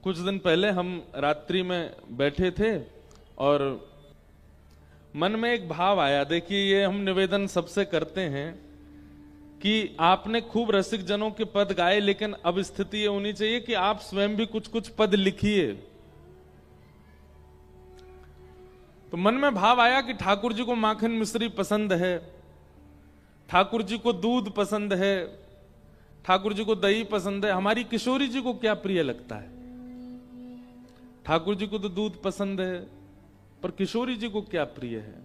कुछ दिन पहले हम रात्रि में बैठे थे और मन में एक भाव आया। देखिए, ये हम निवेदन सबसे करते हैं कि आपने खूब रसिक जनों के पद गाए, लेकिन अब स्थिति ये होनी चाहिए कि आप स्वयं भी कुछ कुछ पद लिखिए। तो मन में भाव आया कि ठाकुर जी को माखन मिश्री पसंद है, ठाकुर जी को दूध पसंद है, ठाकुर जी को दही पसंद है। हमारी किशोरी जी को क्या प्रिय लगता है? ठाकुर जी को तो दूध पसंद है, पर किशोरी जी को क्या प्रिय है?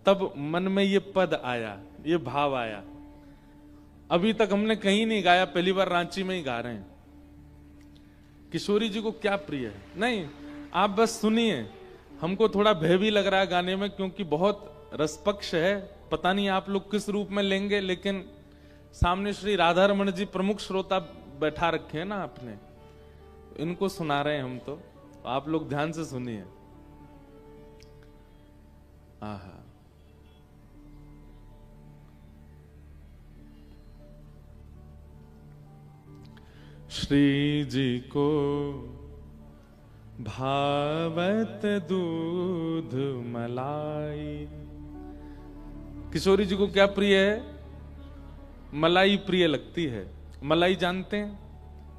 तब मन में ये पद आया, ये भाव आया। अभी तक हमने कहीं नहीं गाया, पहली बार रांची में ही गा रहे हैं। किशोरी जी को क्या प्रिय है? नहीं, आप बस सुनिए। हमको थोड़ा भय भी लग रहा है गाने में, क्योंकि बहुत रसपक्ष है। पता नहीं आप लोग किस रूप में लेंगे, लेकिन सामने श्री राधा रमन जी प्रमुख श्रोता बैठा रखे हैं ना आपने, इनको सुना रहे हैं हम। तो आप लोग ध्यान से सुनिए। आहा, श्री जी को भावत दूध मलाई। किशोरी जी को क्या प्रिय है? मलाई प्रिय लगती है। मलाई जानते हैं?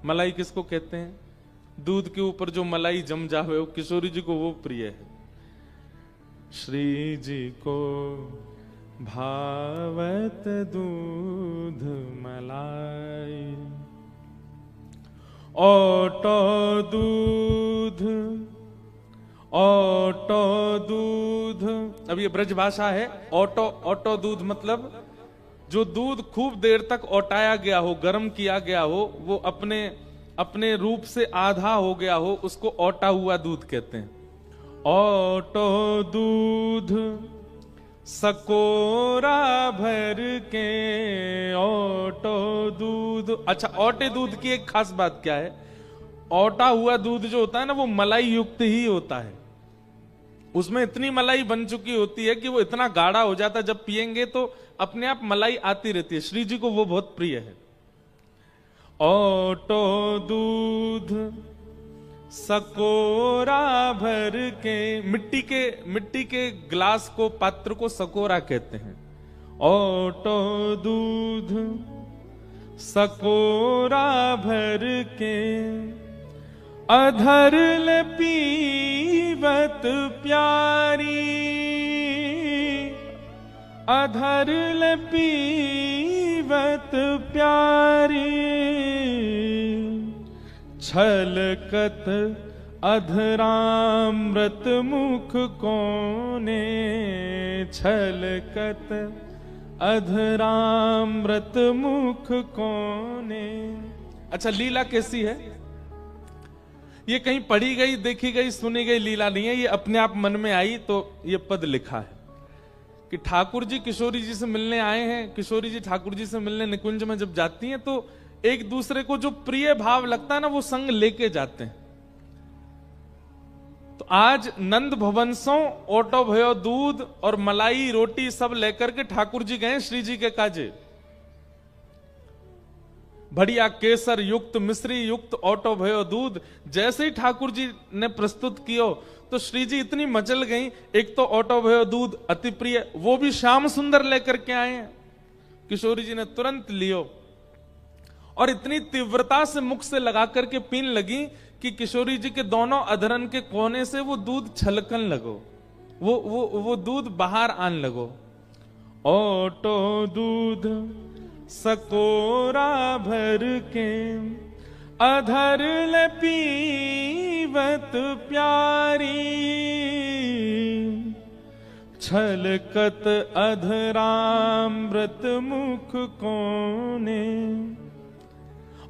मलाई किसको कहते हैं? दूध के ऊपर जो मलाई जम जावे, वो किशोरी जी को वो प्रिय है। श्री जी को भावत दूध मलाई, ओटो दूध, ओटो दूध। अब ये ब्रज भाषा है। ओटो, ओटो दूध मतलब जो दूध खूब देर तक ओटाया गया हो, गर्म किया गया हो, वो अपने अपने रूप से आधा हो गया हो, उसको ओटा हुआ दूध कहते हैं। ओटो दूध सकोरा भर के, ओटो दूध। अच्छा, ओटे दूध की एक खास बात क्या है? ओटा हुआ दूध जो होता है ना, वो मलाई युक्त ही होता है। उसमें इतनी मलाई बन चुकी होती है कि वो इतना गाढ़ा हो जाता है, जब पिएंगे तो अपने आप मलाई आती रहती है। श्री जी को वो बहुत प्रिय है। ओटो दूध सकोरा भर के, मिट्टी के ग्लास को, पात्र को सकोरा कहते हैं। ओटो दूध सकोरा भर के, अधर ले पीवत प्यारी, अधर ले पीवत प्यारी, छलकत अधरामृत मुख कोने, छलकत अधरामृत मुख कोने। अच्छा, लीला कैसी है? ये कहीं पढ़ी गई, देखी गई, सुनी गई लीला नहीं है। ये अपने आप मन में आई तो ये पद लिखा है कि ठाकुर जी किशोरी जी से मिलने आए हैं। किशोरी जी ठाकुर जी से मिलने निकुंज में जब जाती हैं तो एक दूसरे को जो प्रिय भाव लगता है ना, वो संग लेके जाते हैं। तो आज नंद भवनसों ओटो भयो दूध और मलाई रोटी सब लेकर के ठाकुर जी गए श्री जी के काजे। बढ़िया केसर युक्त, मिश्री युक्त ओटो भयो दूध जैसे ही ठाकुर जी ने प्रस्तुत कियो तो श्री जी इतनी मचल गई। एक तो ओटो भयो दूध अति प्रिय, वो भी श्याम सुंदर लेकर के आए हैं। किशोरी जी ने तुरंत लियो और इतनी तीव्रता से मुख से लगा करके पीन लगी कि किशोरी जी के दोनों अधरन के कोने से वो दूध छलकन लगो, वो दूध बाहर आन लगो। ओटो दूध सकोरा भर के, अधर ले पीवत प्यारी, छलकत अधरामृत मुख कोने।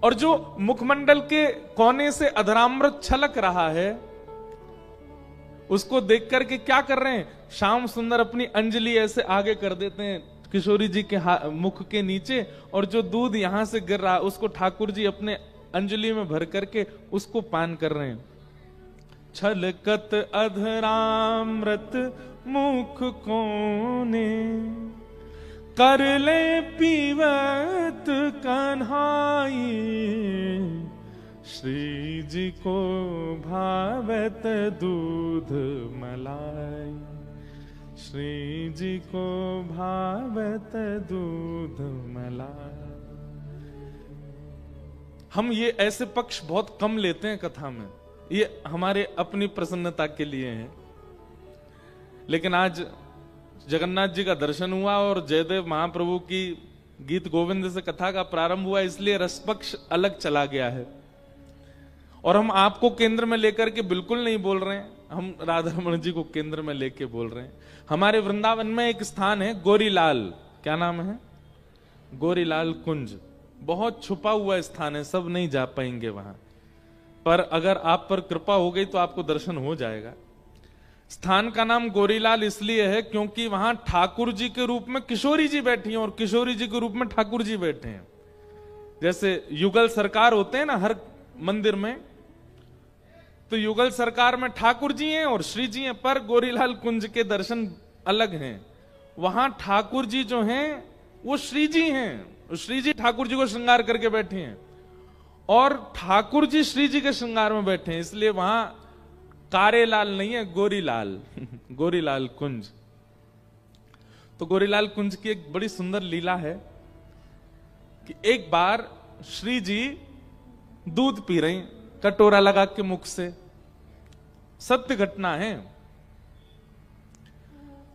और जो मुखमंडल के कोने से अधरामृत छलक रहा है, उसको देख करके क्या कर रहे हैं? श्याम सुंदर अपनी अंजलि ऐसे आगे कर देते हैं किशोरी जी के मुख के नीचे, और जो दूध यहां से गिर रहा है उसको ठाकुर जी अपने अंजलि में भर करके उसको पान कर रहे हैं। छलकत अधरामृत मुख कोने, कर ले पीवत नहाई, श्री जी को भावत दूध मलाई, श्री जी को भावत दूध मलाई। हम ये ऐसे पक्ष बहुत कम लेते हैं कथा में, ये हमारे अपनी प्रसन्नता के लिए है। लेकिन आज जगन्नाथ जी का दर्शन हुआ और जयदेव महाप्रभु की गीत गोविंद से कथा का प्रारंभ हुआ, इसलिए रस पक्ष अलग चला गया है। और हम आपको केंद्र में लेकर के बिल्कुल नहीं बोल रहे हैं, हम राधा रमण जी को केंद्र में लेके बोल रहे हैं। हमारे वृंदावन में एक स्थान है गोरीलाल, क्या नाम है? गोरीलाल कुंज। बहुत छुपा हुआ स्थान है, सब नहीं जा पाएंगे वहां, पर अगर आप पर कृपा हो गई तो आपको दर्शन हो जाएगा। स्थान का नाम गोरीलाल इसलिए है क्योंकि वहां ठाकुर जी के रूप में किशोरी जी बैठी हैं और किशोरी जी के रूप में ठाकुर जी बैठे हैं। जैसे युगल सरकार होते हैं ना हर मंदिर में, तो युगल सरकार में ठाकुर जी हैं और श्री जी हैं, पर गोरीलाल कुंज के दर्शन अलग हैं। वहां ठाकुर जी जो हैं वो श्री जी हैं, श्री जी ठाकुर जी को श्रृंगार करके बैठे हैं और ठाकुर जी श्री जी के श्रृंगार में बैठे हैं, इसलिए वहां कारेलाल नहीं है, गोरीलाल गोरीलाल कुंज। तो गोरीलाल कुंज की एक बड़ी सुंदर लीला है कि एक बार श्री जी दूध पी रही कटोरा लगा के मुख से, सत्य घटना है।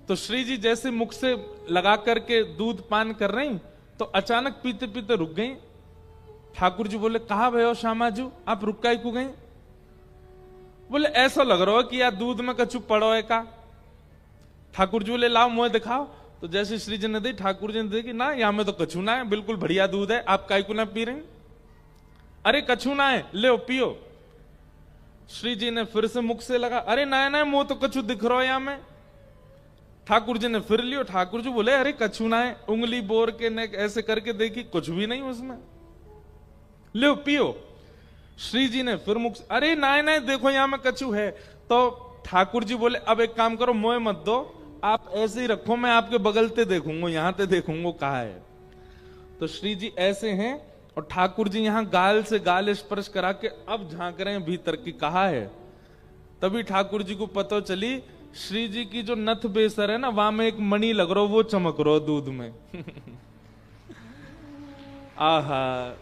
तो श्री जी जैसे मुख से लगा करके दूध पान कर रही तो अचानक पीते पीते रुक गई। ठाकुर जी बोले, कहा भयो श्यामाजू, आप रुक काई को गई? बोले, ऐसा लग रहा है कि यार दूध में कछु पड़ो है का। ठाकुर जी बोले, लाओ मुंह दिखाओ। तो जैसे श्री जी ने दी, ठाकुर जी ने देखी, ना यहां में तो कछु ना है, बिल्कुल बढ़िया दूध है, आप काई को ना पी रहे? अरे कछु ना है, ले पियो। श्री जी ने फिर से मुख से लगा, अरे ना ना मुंह तो कछु दिख रहा है यहां में। ठाकुर जी ने फिर लियो, ठाकुर जी बोले, अरे कछु ना है। उंगली बोर के नेक ऐसे करके देखी, कुछ भी नहीं उसमें, ले पियो। श्री जी ने फिर मुख, अरे ना ना देखो यहां में कछु है। तो ठाकुर जी बोले, अब एक काम करो, मोह मत दो, आप ऐसे ही रखो, मैं आपके बगल ते देखूंगा, यहां ते देखूंगा कहा है। तो श्री जी ऐसे हैं और ठाकुर जी यहां गाल से गाल स्पर्श करा के अब झांक रहे हैं भीतर की कहा है। तभी ठाकुर जी को पता चली श्री जी की जो नथ बेसर है ना, वहां में एक मणि लग रहा, वो चमक रहा दूध में आहा।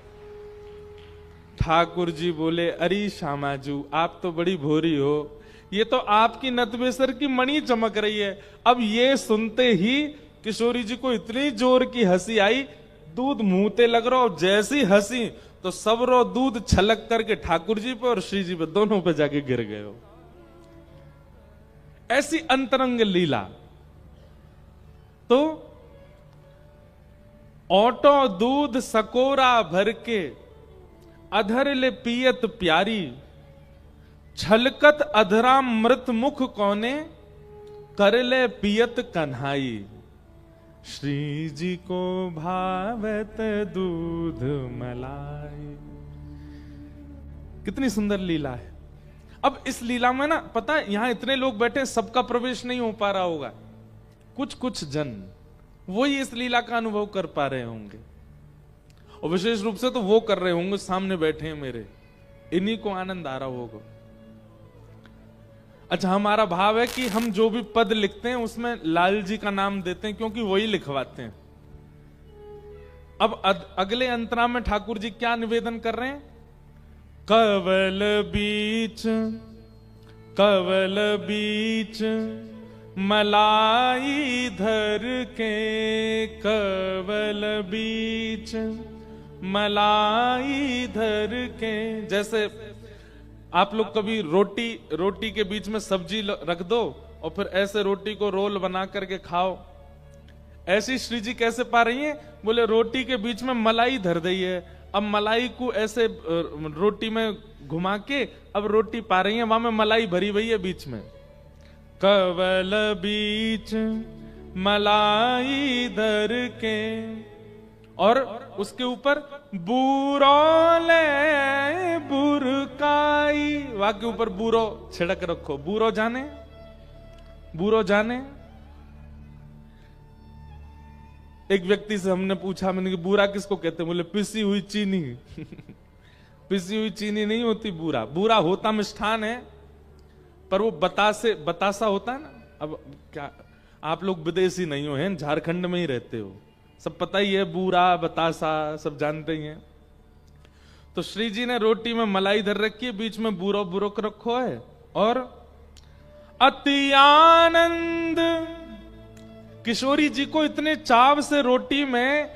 ठाकुर जी बोले, अरे श्यामाजू आप तो बड़ी भोरी हो, ये तो आपकी नथ बेसर की मणि चमक रही है। अब ये सुनते ही किशोरी जी को इतनी जोर की हंसी आई, दूध मुंहते लग रहा, जैसी हंसी तो सब रो दूध छलक करके ठाकुर जी पे और श्री जी पे, दोनों पे जाके गिर गए हो। ऐसी अंतरंग लीला। तो ओटो दूध सकोरा भर के, अधर ले पियत प्यारी, छलकत अधरा मृत मुख कोने, कर ले पियत कन्हाई, श्री जी को भावत दूध मलाई। कितनी सुंदर लीला है। अब इस लीला में ना, पता है यहां इतने लोग बैठे, सबका प्रवेश नहीं हो पा रहा होगा, कुछ कुछ जन वही इस लीला का अनुभव कर पा रहे होंगे, और विशेष रूप से तो वो कर रहे होंगे सामने बैठे हैं मेरे, इन्हीं को आनंद आ रहा होगा। अच्छा, हमारा भाव है कि हम जो भी पद लिखते हैं उसमें लाल जी का नाम देते हैं, क्योंकि वही लिखवाते हैं। अब अगले अंतरा में ठाकुर जी क्या निवेदन कर रहे हैं? कवल बीच मलाई धर के, कवल बीच मलाई धर के। जैसे आप लोग कभी रोटी के बीच में सब्जी रख दो और फिर ऐसे रोटी को रोल बना करके खाओ, ऐसी श्री जी कैसे पा रही हैं? बोले रोटी के बीच में मलाई धर दी है, अब मलाई को ऐसे रोटी में घुमा के अब रोटी पा रही है, वहां में मलाई भरी हुई है बीच में। कवल बीच मलाई धर के, और उसके ऊपर बूरोले बुरकाई, वहां के ऊपर बूरो छिड़क रखो, बूरो जाने। एक व्यक्ति से हमने पूछा, मैंने कि बूरा किसको कहते हैं? बोले पिसी हुई चीनी। पिसी हुई चीनी नहीं होती बूरा, बूरा होता मिष्ठान है, पर वो बतासा होता है ना। अब क्या आप लोग विदेशी नहीं हो, हैं झारखंड में ही रहते हो, सब पता ही है, बूरा बतासा सब जानते ही हैं। तो श्री जी ने रोटी में मलाई धर रखी है, बीच में बूरो बुरोक रखो है, और अति आनंद। किशोरी जी को इतने चाव से रोटी में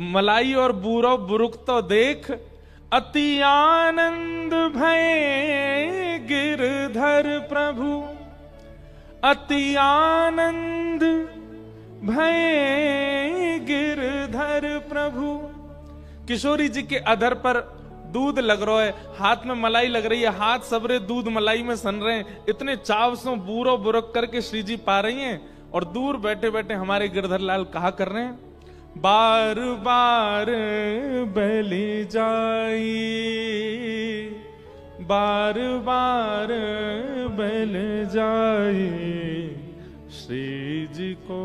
मलाई और बूरो बुरुक तो देख, अति आनंद भय गिरधर प्रभु, अति आनंद भय गिरधर प्रभु। किशोरी जी के अधर पर दूध लग रहा है, हाथ में मलाई लग रही है, हाथ सबरे दूध मलाई में सन रहे हैं, इतने चाव से बूरो बुरक करके श्री जी पा रही हैं। और दूर बैठे बैठे हमारे गिरधर लाल कहा कर रहे हैं, बार बार बलि जाई, बार बार बल जाई, श्री जी को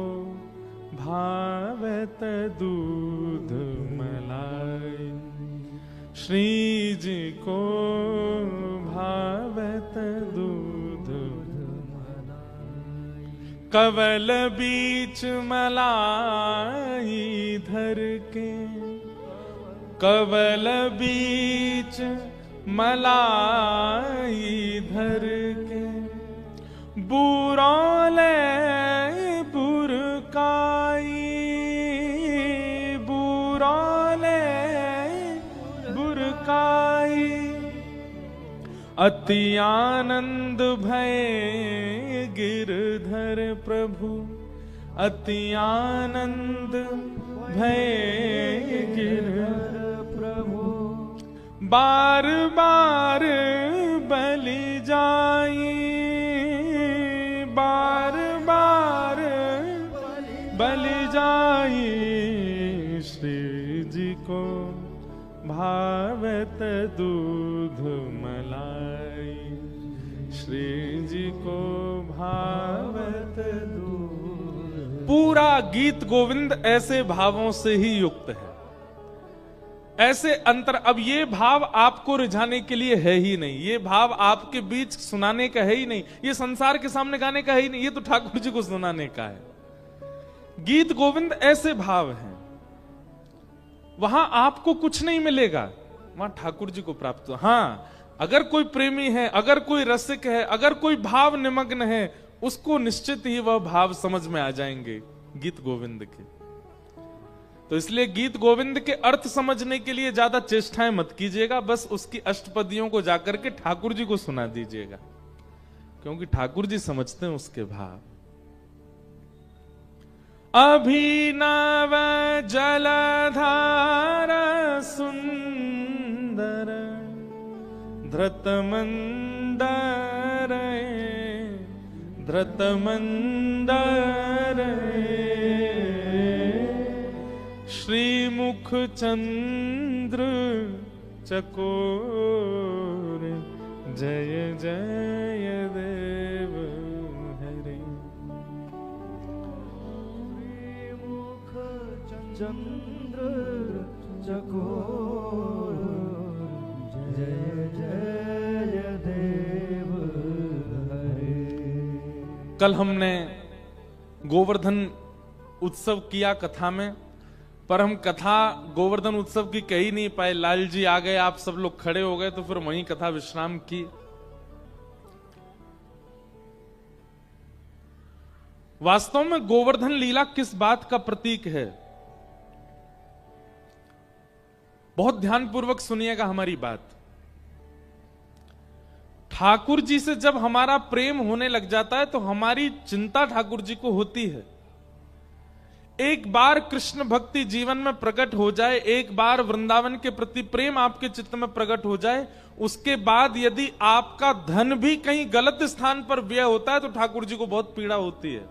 भावत दूध मलाई, श्री जी को भावत दूध मलाई। कवल बीच मलाई धर के, कवल बीच मलाई धर के, बुरौले बुरकाई, बुरौले बुरकाई, अति आनंद भय गिरधर प्रभु, अति आनंद भय गिरधर प्रभु। बार बार बलि जाई, बार बार बलि जाई, श्री जी को भावत दूध मलाई, श्री जी को भावत दूध। पूरा गीत गोविंद ऐसे भावों से ही युक्त है, ऐसे अंतर। अब ये भाव आपको रिझाने के लिए है ही नहीं, ये भाव आपके बीच सुनाने का है ही नहीं, ये संसार के सामने गाने का है ही नहीं, ये तो ठाकुर जी को सुनाने का है। गीत गोविंद ऐसे भाव हैं, वहां आपको कुछ नहीं मिलेगा, वहां ठाकुर जी को प्राप्त हो। हाँ, अगर कोई प्रेमी है, अगर कोई रसिक है, अगर कोई भाव निमग्न है, उसको निश्चित ही वह भाव समझ में आ जाएंगे गीत गोविंद के। तो इसलिए गीत गोविंद के अर्थ समझने के लिए ज्यादा चेष्टाएं मत कीजिएगा, बस उसकी अष्टपदियों को जाकर के ठाकुर जी को सुना दीजिएगा, क्योंकि ठाकुर जी समझते हैं उसके भाव। अभिनव जलधार सुंदर, धृतमंदर धृतमंदर, श्रीमुख चंद्र चकोर, जय जय देव हरे। श्रीमुख चंद्र चकोर, जय जय देव हरे। कल हमने गोवर्धन उत्सव किया कथा में, पर हम कथा गोवर्धन उत्सव की कह ही नहीं पाए। लाल जी आ गए, आप सब लोग खड़े हो गए, तो फिर वहीं कथा विश्राम की। वास्तव में गोवर्धन लीला किस बात का प्रतीक है? बहुत ध्यानपूर्वक सुनिएगा हमारी बात। ठाकुर जी से जब हमारा प्रेम होने लग जाता है तो हमारी चिंता ठाकुर जी को होती है। एक बार कृष्ण भक्ति जीवन में प्रकट हो जाए, एक बार वृंदावन के प्रति प्रेम आपके चित्त में प्रकट हो जाए, उसके बाद यदि आपका धन भी कहीं गलत स्थान पर व्यय होता है तो ठाकुर जी को बहुत पीड़ा होती है।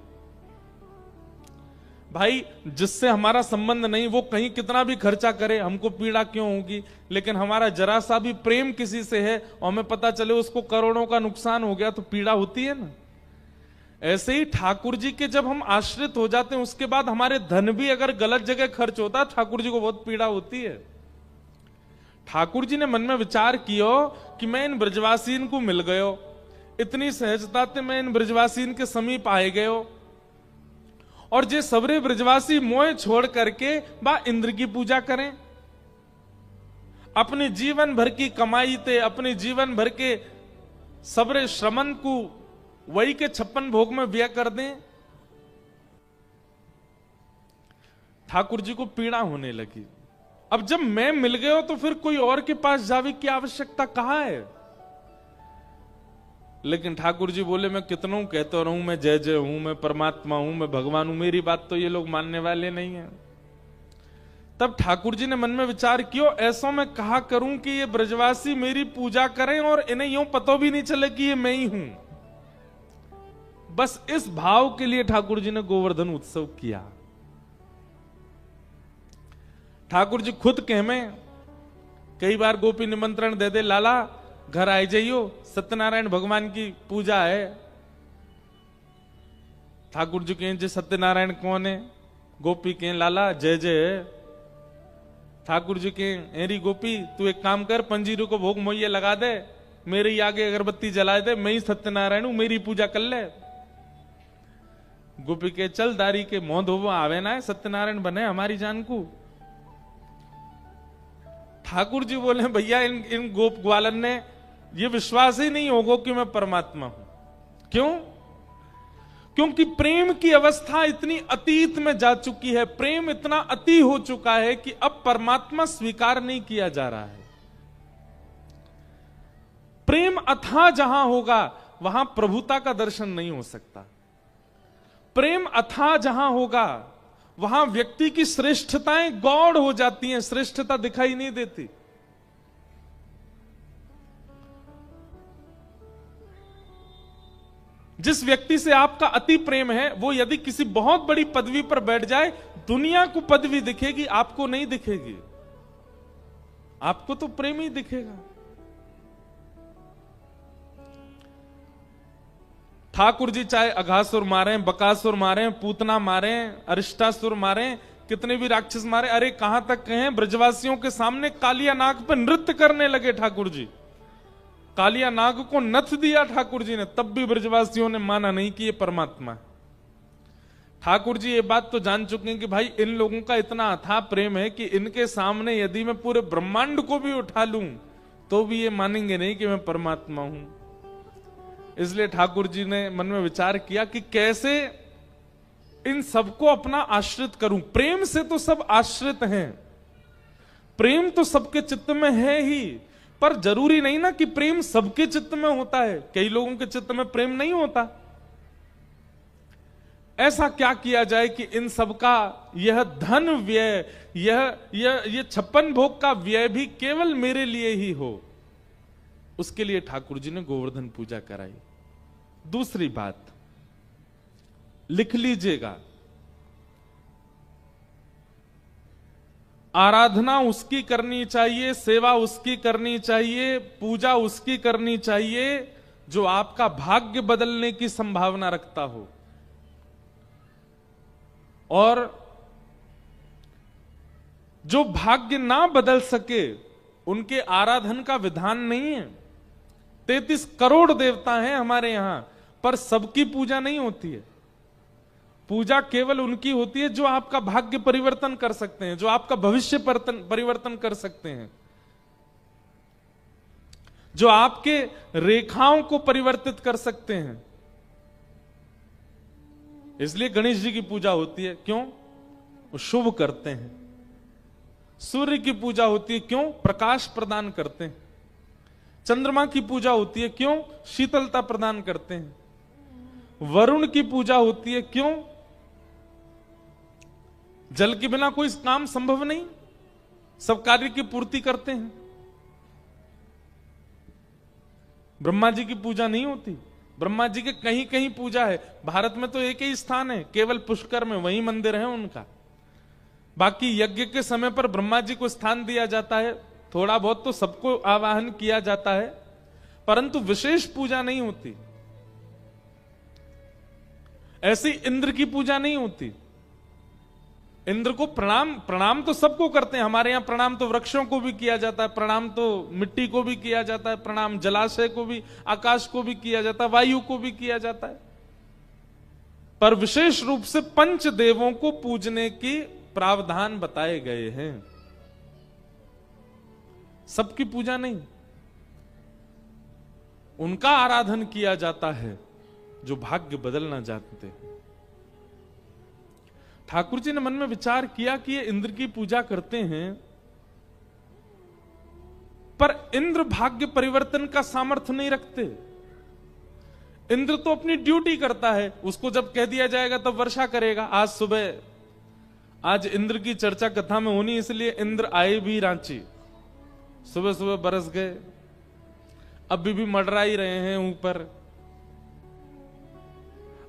भाई, जिससे हमारा संबंध नहीं, वो कहीं कितना भी खर्चा करे, हमको पीड़ा क्यों होगी? लेकिन हमारा जरा सा भी प्रेम किसी से है और हमें पता चले उसको करोड़ों का नुकसान हो गया तो पीड़ा होती है ना। ऐसे ही ठाकुर जी के जब हम आश्रित हो जाते हैं, उसके बाद हमारे धन भी अगर गलत जगह खर्च होता है, ठाकुर जी को बहुत पीड़ा होती है। ठाकुर जी ने मन में विचार किया कि मैं इन ब्रजवासीन को मिल गयो, इतनी सहजता से मैं इन ब्रजवासीन के समीप आए गयो, और जे सबरे ब्रजवासी मोह छोड़ करके बा इंद्र की पूजा करें, अपने जीवन भर की कमाई ते, अपने जीवन भर के सबरे श्रमन को वही के 56 भोग में व्यय कर दें। ठाकुर जी को पीड़ा होने लगी। अब जब मैं मिल गया तो फिर कोई और के पास जावे की आवश्यकता कहां है। लेकिन ठाकुर जी बोले, मैं कितनों कहता रहूं, मैं जय जय हूं, मैं परमात्मा हूं, मैं भगवान हूं, मेरी बात तो ये लोग मानने वाले नहीं है। तब ठाकुर जी ने मन में विचार किया, ऐसा मैं कहा करूं कि ये ब्रजवासी मेरी पूजा करें और इन्हें यूं पता भी नहीं चले कि ये मैं ही हूं। बस इस भाव के लिए ठाकुर जी ने गोवर्धन उत्सव किया। ठाकुर जी खुद कह में कई बार गोपी निमंत्रण दे दे, लाला घर आए जाइयो, सत्यनारायण भगवान की पूजा है। ठाकुर जी कहें, जी सत्यनारायण कौन है? गोपी कहें, लाला जय जय है। ठाकुर जी कहें, एरी गोपी तू एक काम कर, पंजीरों को भोग मोइये लगा दे, मेरे ही आगे अगरबत्ती जला दे, मैं ही सत्यनारायण हूं, मेरी पूजा कर ले। गोपी के, चल दारी के मोह धोबो आवे ना है, सत्यनारायण बने हमारी जान को। ठाकुर जी बोले, भैया इन गोप ग्वालन ने ये विश्वास ही नहीं होगा कि मैं परमात्मा हूं। क्यों? क्योंकि प्रेम की अवस्था इतनी अतीत में जा चुकी है, प्रेम इतना अति हो चुका है कि अब परमात्मा स्वीकार नहीं किया जा रहा है। प्रेम अथाह जहां होगा वहां प्रभुता का दर्शन नहीं हो सकता। प्रेम अथाह जहां होगा वहां व्यक्ति की श्रेष्ठताएं गौड़ हो जाती हैं, श्रेष्ठता दिखाई नहीं देती। जिस व्यक्ति से आपका अति प्रेम है, वो यदि किसी बहुत बड़ी पदवी पर बैठ जाए, दुनिया को पदवी दिखेगी, आपको नहीं दिखेगी। आपको तो प्रेम ही दिखेगा। ठाकुर जी चाहे अघासुर मारे, बकासुर मारे, पूतना मारे, अरिष्टासुर मारे, कितने भी राक्षस मारे, अरे कहां तक कहें, ब्रजवासियों के सामने कालिया नाग पर नृत्य करने लगे ठाकुर जी। कालिया नाग को नथ दिया ठाकुर जी ने, तब भी ब्रजवासियों ने माना नहीं कि ये परमात्मा है। ठाकुर जी ये बात तो जान चुके हैं कि भाई इन लोगों का इतना अथाह प्रेम है कि इनके सामने यदि मैं पूरे ब्रह्मांड को भी उठा लूं तो भी ये मानेंगे नहीं कि मैं परमात्मा हूं। इसलिए ठाकुर जी ने मन में विचार किया कि कैसे इन सबको अपना आश्रित करूं। प्रेम से तो सब आश्रित हैं, प्रेम तो सबके चित्त में है ही, पर जरूरी नहीं ना कि प्रेम सबके चित्त में होता है। कई लोगों के चित्त में प्रेम नहीं होता। ऐसा क्या किया जाए कि इन सबका यह धन व्यय, यह 56 भोग का व्यय भी केवल मेरे लिए ही हो। उसके लिए ठाकुर जी ने गोवर्धन पूजा कराई। दूसरी बात लिख लीजिएगा, आराधना उसकी करनी चाहिए, सेवा उसकी करनी चाहिए, पूजा उसकी करनी चाहिए जो आपका भाग्य बदलने की संभावना रखता हो। और जो भाग्य ना बदल सके उनके आराधन का विधान नहीं है। 33 करोड़ देवता हैं हमारे यहां, पर सबकी पूजा नहीं होती है। पूजा केवल उनकी होती है जो आपका भाग्य परिवर्तन कर सकते हैं, जो आपका भविष्य परिवर्तन कर सकते हैं, जो आपके रेखाओं को परिवर्तित कर सकते हैं। इसलिए गणेश जी की पूजा होती है, क्यों? वो शुभ करते हैं। सूर्य की पूजा होती है, क्यों? प्रकाश प्रदान करते हैं। चंद्रमा की पूजा होती है, क्यों? शीतलता प्रदान करते हैं। वरुण की पूजा होती है, क्यों? जल के बिना कोई काम संभव नहीं, सब कार्य की पूर्ति करते हैं। ब्रह्मा जी की पूजा नहीं होती। ब्रह्मा जी के कहीं कहीं पूजा है, भारत में तो एक ही स्थान है, केवल पुष्कर में, वही मंदिर है उनका। बाकी यज्ञ के समय पर ब्रह्मा जी को स्थान दिया जाता है, थोड़ा बहुत तो सबको आवाहन किया जाता है, परंतु विशेष पूजा नहीं होती। ऐसी इंद्र की पूजा नहीं होती। इंद्र को प्रणाम तो सबको करते हैं। हमारे यहां प्रणाम तो वृक्षों को भी किया जाता है, प्रणाम तो मिट्टी को भी किया जाता है, प्रणाम जलाशय को भी, आकाश को भी किया जाता है, वायु को भी किया जाता है। पर विशेष रूप से पंच देवों को पूजने की प्रावधान बताए गए हैं, सबकी पूजा नहीं। उनका आराधन किया जाता है जो भाग्य बदलना जानते हैं। ठाकुर जी ने मन में विचार किया कि ये इंद्र की पूजा करते हैं, पर इंद्र भाग्य परिवर्तन का सामर्थ्य नहीं रखते। इंद्र तो अपनी ड्यूटी करता है, उसको जब कह दिया जाएगा तब वर्षा करेगा। आज इंद्र की चर्चा कथा में होनी, इसलिए इंद्र आए भी रांची, सुबह सुबह बरस गए, अभी भी मंडरा ही रहे हैं ऊपर।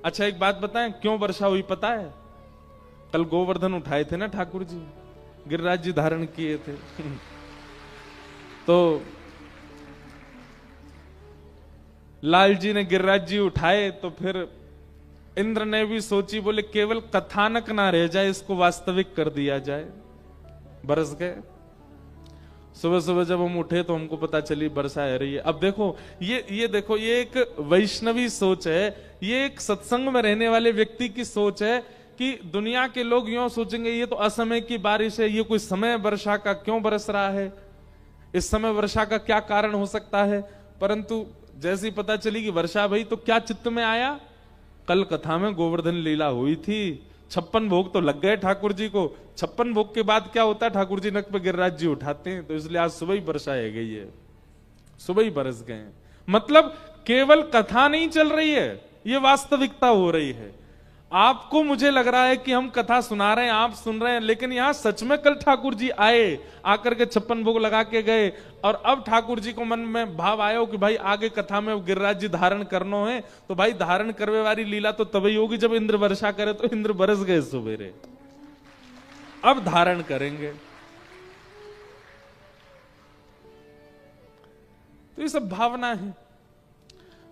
अच्छा एक बात बताएं, क्यों वर्षा हुई पता है? कल गोवर्धन उठाए थे ना ठाकुर जी, गिरिराज जी धारण किए थे तो लाल जी ने गिरिराज जी उठाए, तो फिर इंद्र ने भी सोची, बोले केवल कथानक ना रह जाए, इसको वास्तविक कर दिया जाए। बरस गए। सुबह सुबह जब हम उठे तो हमको पता चली वर्षा आ रही है। अब देखो ये देखो, ये एक वैष्णवी सोच है, ये एक सत्संग में रहने वाले व्यक्ति की सोच है कि दुनिया के लोग यूं सोचेंगे ये तो असमय की बारिश है, ये कोई समय वर्षा का क्यों बरस रहा है, इस समय वर्षा का क्या कारण हो सकता है। परंतु जैसी पता चली कि वर्षा भई, तो क्या चित्त में आया, कल कथा में गोवर्धन लीला हुई थी, 56 भोग तो लग गए ठाकुर जी को। 56 भोग के बाद क्या होता है, ठाकुर जी नक पे गिरिराज जी उठाते हैं, तो इसलिए आज सुबह ही वर्षा आ गई है, सुबह ही बरस गए। मतलब केवल कथा नहीं चल रही है, ये वास्तविकता हो रही है। आपको मुझे लग रहा है कि हम कथा सुना रहे हैं, आप सुन रहे हैं, लेकिन यहां सच में कल ठाकुर जी आए, आकर के 56 भोग लगा के गए, और अब ठाकुर जी को मन में भाव आयो कि भाई आगे कथा में गिरिराज जी धारण करनो है, तो भाई धारण करवे वाली लीला तो तभी होगी जब इंद्र वर्षा करे। तो इंद्र बरस गए सवेरे, अब धारण करेंगे। तो ये सब भावना है।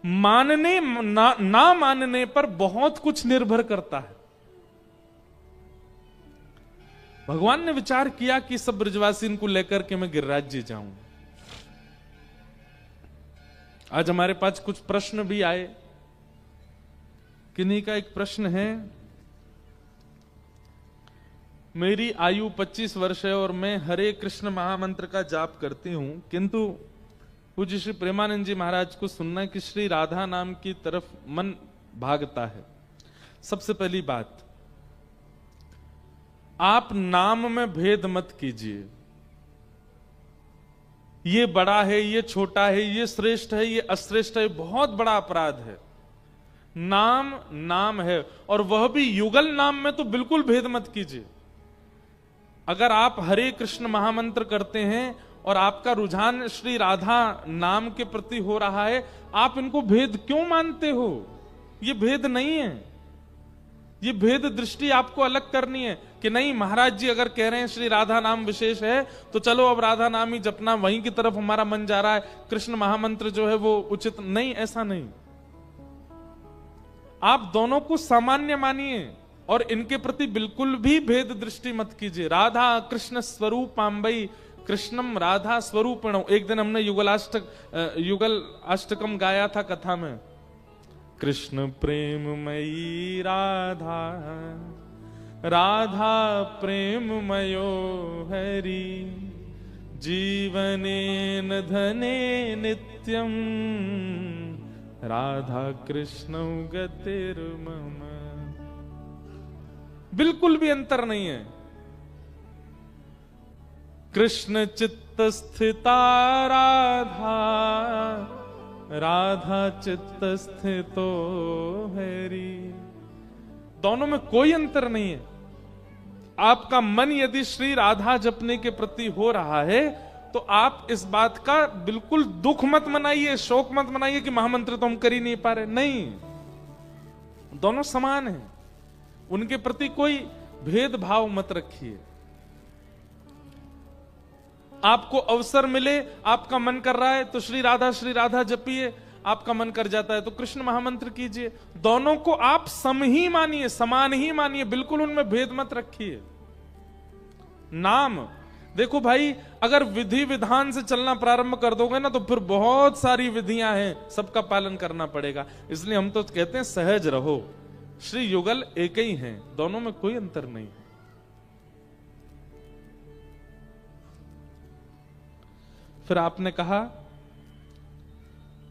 मानने ना मानने पर बहुत कुछ निर्भर करता है। भगवान ने विचार किया कि सब ब्रजवासी को लेकर के मैं गिरिराज जी जाऊं। आज हमारे पास कुछ प्रश्न भी आए। किन्हीं का एक प्रश्न है, मेरी आयु 25 वर्ष है और मैं हरे कृष्ण महामंत्र का जाप करती हूं, किंतु पूज्य श्री प्रेमानंद जी महाराज को सुनना कि श्री राधा नाम की तरफ मन भागता है। सबसे पहली बात, आप नाम में भेद मत कीजिए। ये बड़ा है, ये छोटा है, ये श्रेष्ठ है, ये अश्रेष्ठ है, बहुत बड़ा अपराध है। नाम नाम है, और वह भी युगल नाम में तो बिल्कुल भेद मत कीजिए। अगर आप हरे कृष्ण महामंत्र करते हैं और आपका रुझान श्री राधा नाम के प्रति हो रहा है, आप इनको भेद क्यों मानते हो? ये भेद नहीं है। ये भेद दृष्टि आपको अलग करनी है कि नहीं, महाराज जी अगर कह रहे हैं श्री राधा नाम विशेष है तो चलो अब राधा नाम ही जपना, वहीं की तरफ हमारा मन जा रहा है, कृष्ण महामंत्र जो है वो उचित नहीं। ऐसा नहीं, आप दोनों को सामान्य मानिए और इनके प्रति बिल्कुल भी भेद दृष्टि मत कीजिए। राधा कृष्ण स्वरूपाम्बई कृष्णम राधा स्वरूपिणो। एक दिन हमने युगल अष्टकम गाया था कथा में, कृष्ण प्रेममयी राधा, राधा प्रेममयो हरि, जीवनेन धने नित्यम, राधा कृष्ण गतिर्मम। बिल्कुल भी अंतर नहीं है। कृष्ण चित्त स्थिता राधा, राधा चित्त स्थितो हरि। दोनों में कोई अंतर नहीं है। आपका मन यदि श्री राधा जपने के प्रति हो रहा है तो आप इस बात का बिल्कुल दुख मत मनाइए, शोक मत मनाइए कि महामंत्र तो हम कर ही नहीं पा रहे। नहीं, दोनों समान हैं, उनके प्रति कोई भेदभाव मत रखिए। आपको अवसर मिले, आपका मन कर रहा है तो श्री राधा जपिए, आपका मन कर जाता है तो कृष्ण महामंत्र कीजिए। दोनों को आप सम ही मानिए, समान ही मानिए, बिल्कुल उनमें भेद मत रखिए। नाम देखो भाई, अगर विधि विधान से चलना प्रारंभ कर दोगे ना तो फिर बहुत सारी विधियां हैं, सबका पालन करना पड़ेगा। इसलिए हम तो कहते हैं सहज रहो। श्री युगल एक ही हैं, दोनों में कोई अंतर नहीं। फिर आपने कहा,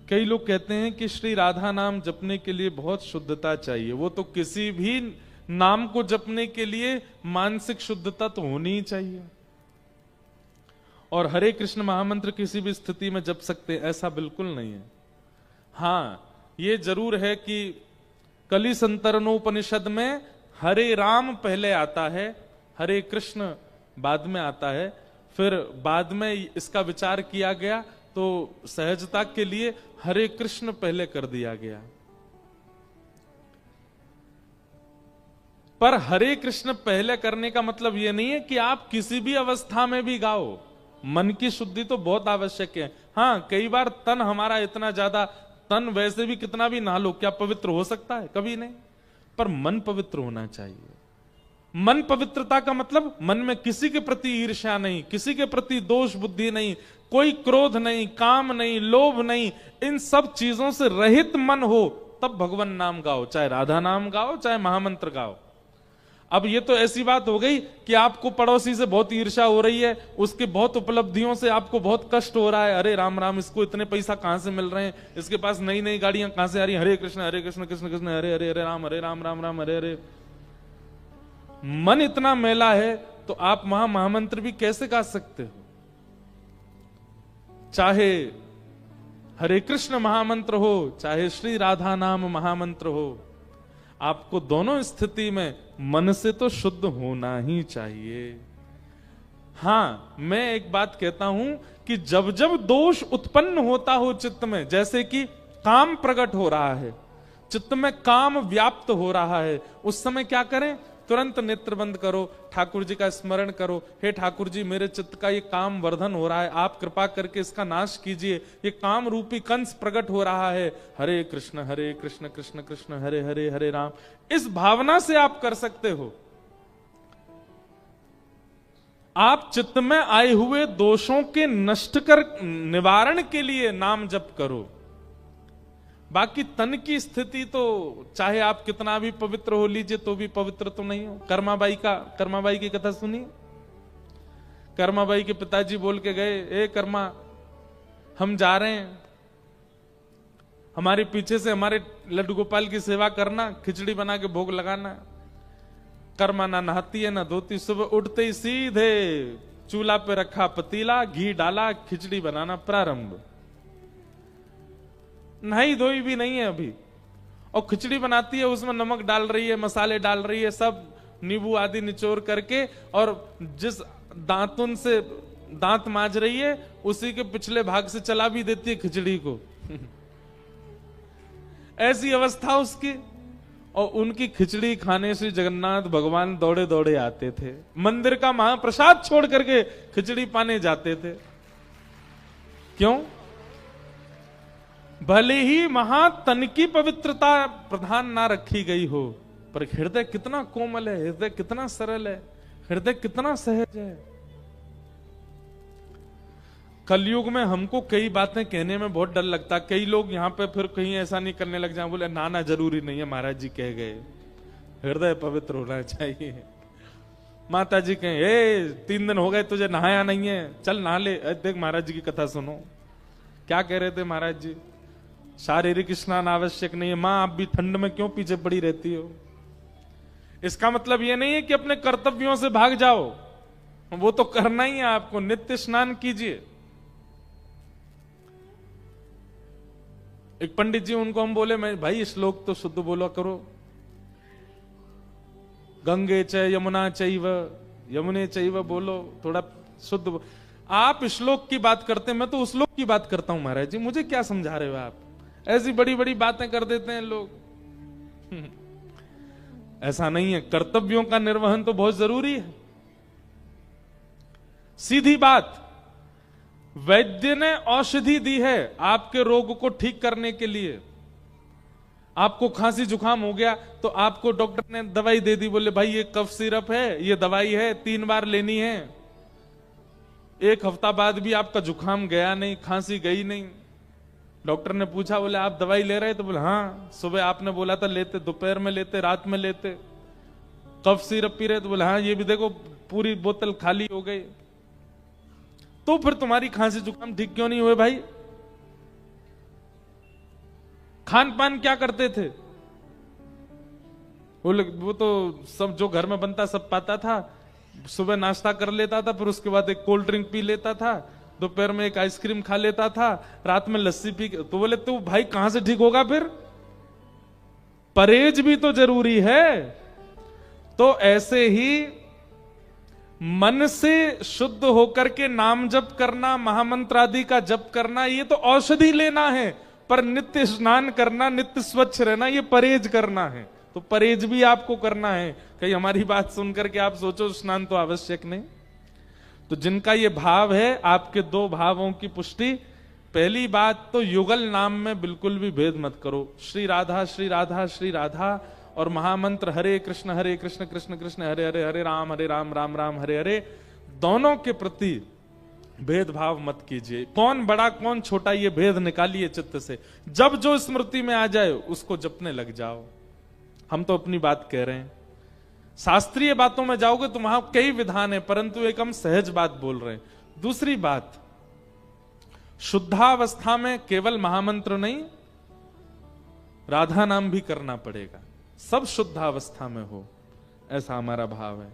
कई लोग कहते हैं कि श्री राधा नाम जपने के लिए बहुत शुद्धता चाहिए। वो तो किसी भी नाम को जपने के लिए मानसिक शुद्धता तो होनी ही चाहिए। और हरे कृष्ण महामंत्र किसी भी स्थिति में जप सकते, ऐसा बिल्कुल नहीं है। हां, ये जरूर है कि कलि संतरणोपनिषद में हरे राम पहले आता है, हरे कृष्ण बाद में आता है। फिर बाद में इसका विचार किया गया तो सहजता के लिए हरे कृष्ण पहले कर दिया गया। पर हरे कृष्ण पहले करने का मतलब यह नहीं है कि आप किसी भी अवस्था में भी गाओ। मन की शुद्धि तो बहुत आवश्यक है। हां, कई बार तन हमारा इतना ज्यादा, तन वैसे भी कितना भी नहा लो, क्या पवित्र हो सकता है? कभी नहीं। पर मन पवित्र होना चाहिए। मन पवित्रता का मतलब मन में किसी के प्रति ईर्ष्या नहीं, किसी के प्रति दोष बुद्धि नहीं, कोई क्रोध नहीं, काम नहीं, लोभ नहीं, इन सब चीजों से रहित मन हो, तब भगवान नाम गाओ। चाहे राधा नाम गाओ, चाहे महामंत्र गाओ। अब ये तो ऐसी बात हो गई कि आपको पड़ोसी से बहुत ईर्ष्या हो रही है, उसके बहुत उपलब्धियों से आपको बहुत कष्ट हो रहा है। अरे राम राम, इसको इतने पैसा कहां से मिल रहे हैं, इसके पास नई नई गाड़ियां कहां से आ रही हैं, हरे कृष्ण कृष्ण कृष्ण हरे हरे हरे राम राम राम हरे हरे। मन इतना मैला है तो आप महामंत्र भी कैसे गा सकते हो? चाहे हरे कृष्ण महामंत्र हो, चाहे श्री राधा नाम महामंत्र हो, आपको दोनों स्थिति में मन से तो शुद्ध होना ही चाहिए। हां, मैं एक बात कहता हूं कि जब जब दोष उत्पन्न होता हो चित्त में, जैसे कि काम प्रकट हो रहा है, चित्त में काम व्याप्त हो रहा है, उस समय क्या करें? तुरंत नेत्र बंद करो, ठाकुर जी का स्मरण करो। हे ठाकुर जी, मेरे चित्त का ये काम वर्धन हो रहा है, आप कृपा करके इसका नाश कीजिए। ये काम रूपी कंस प्रकट हो रहा है। हरे कृष्ण कृष्ण कृष्ण हरे हरे हरे राम। इस भावना से आप कर सकते हो। आप चित्त में आए हुए दोषों के नष्ट कर निवारण के लिए नाम जप करो। बाकी तन की स्थिति तो चाहे आप कितना भी पवित्र हो लीजिए तो भी पवित्र तो नहीं हो। कर्माबाई की कथा सुनी। कर्माबाई के पिताजी बोल के गए, ए कर्मा, हम जा रहे हैं, हमारे पीछे से हमारे लड्डू गोपाल की सेवा करना, खिचड़ी बना के भोग लगाना। कर्मा ना नहाती है ना धोती, सुबह उठते ही सीधे चूल्हा पे रखा पतीला, घी डाला, खिचड़ी बनाना प्रारंभ। नहाई धोई भी नहीं है अभी, और खिचड़ी बनाती है, उसमें नमक डाल रही है, मसाले डाल रही है, सब नींबू आदि निचोड़ करके, और जिस दांतुन से दांत मांज रही है उसी के पिछले भाग से चला भी देती है खिचड़ी को। ऐसी अवस्था उसकी। और उनकी खिचड़ी खाने से जगन्नाथ भगवान दौड़े दौड़े आते थे, मंदिर का महाप्रसाद छोड़ करके खिचड़ी पाने जाते थे। क्यों? भले ही महातन की पवित्रता प्रधान ना रखी गई हो, पर हृदय कितना कोमल है, हृदय कितना सरल है, हृदय कितना सहज है। कलयुग में हमको कई बातें कहने में बहुत डर लगता। कई लोग यहाँ पे फिर कहीं ऐसा नहीं करने लग जाए, बोले ना जरूरी नहीं है, महाराज जी कह गए हृदय पवित्र होना चाहिए। माता जी कहें, ए 3 दिन हो गए तुझे नहाया नहीं है, चल नहा ले। देख महाराज जी की कथा सुनो, क्या कह रहे थे महाराज जी? शारीरिक स्नान आवश्यक नहीं है। मां, आप भी ठंड में क्यों पीछे पड़ी रहती हो? इसका मतलब यह नहीं है कि अपने कर्तव्यों से भाग जाओ, वो तो करना ही है आपको। नित्य स्नान कीजिए। एक पंडित जी, उनको हम बोले, मैं भाई श्लोक तो शुद्ध बोला करो, गंगे च यमुना चैव यमुने चैव बोलो, थोड़ा शुद्ध। आप श्लोक की बात करते हैं, मैं तो उस श्लोक की बात करता हूं महाराज जी, मुझे क्या समझा रहे हो आप? ऐसी बड़ी बड़ी बातें कर देते हैं लोग। ऐसा नहीं है, कर्तव्यों का निर्वहन तो बहुत जरूरी है। सीधी बात, वैद्य ने औषधि दी है आपके रोग को ठीक करने के लिए। आपको खांसी जुकाम हो गया तो आपको डॉक्टर ने दवाई दे दी, बोले भाई ये कफ सिरप है, ये दवाई है, 3 बार लेनी है। 1 हफ्ता बाद भी आपका जुकाम गया नहीं, खांसी गई नहीं। डॉक्टर ने पूछा, बोले आप दवाई ले रहे? तो बोले हाँ, सुबह आपने बोला था लेते, दोपहर में लेते, रात में लेते। कफ सिरप पी रहे? तो बोले हाँ, ये भी देखो पूरी बोतल खाली हो गई। तो फिर तुम्हारी खांसी जुकाम ठीक क्यों नहीं हुए भाई? खान पान क्या करते थे? वो तो सब जो घर में बनता सब पाता था। सुबह नाश्ता कर लेता था, फिर उसके बाद एक कोल्ड ड्रिंक पी लेता था, दोपहर में एक आइसक्रीम खा लेता था, रात में लस्सी पी। तो बोले तो भाई कहां से ठीक होगा? फिर परहेज भी तो जरूरी है। तो ऐसे ही मन से शुद्ध होकर के नाम जप करना, महामंत्र आदि का जप करना, ये तो औषधि लेना है। पर नित्य स्नान करना, नित्य स्वच्छ रहना, ये परहेज करना है। तो परहेज भी आपको करना है। कहीं हमारी बात सुनकर के आप सोचो स्नान तो आवश्यक नहीं। तो जिनका ये भाव है, आपके 2 भावों की पुष्टि। पहली बात तो युगल नाम में बिल्कुल भी भेद मत करो। श्री राधा श्री राधा श्री राधा और महामंत्र हरे कृष्ण कृष्ण कृष्ण हरे हरे, हरे राम राम राम हरे हरे, दोनों के प्रति भेदभाव मत कीजिए। कौन बड़ा कौन छोटा ये भेद निकालिए चित्त से। जब जो स्मृति में आ जाए उसको जपने लग जाओ। हम तो अपनी बात कह रहे हैं। शास्त्रीय बातों में जाओगे तो वहां कई विधान है, परंतु एक हम सहज बात बोल रहे हैं। दूसरी बात, शुद्धावस्था में केवल महामंत्र नहीं, राधा नाम भी करना पड़ेगा। सब शुद्धावस्था में हो, ऐसा हमारा भाव है।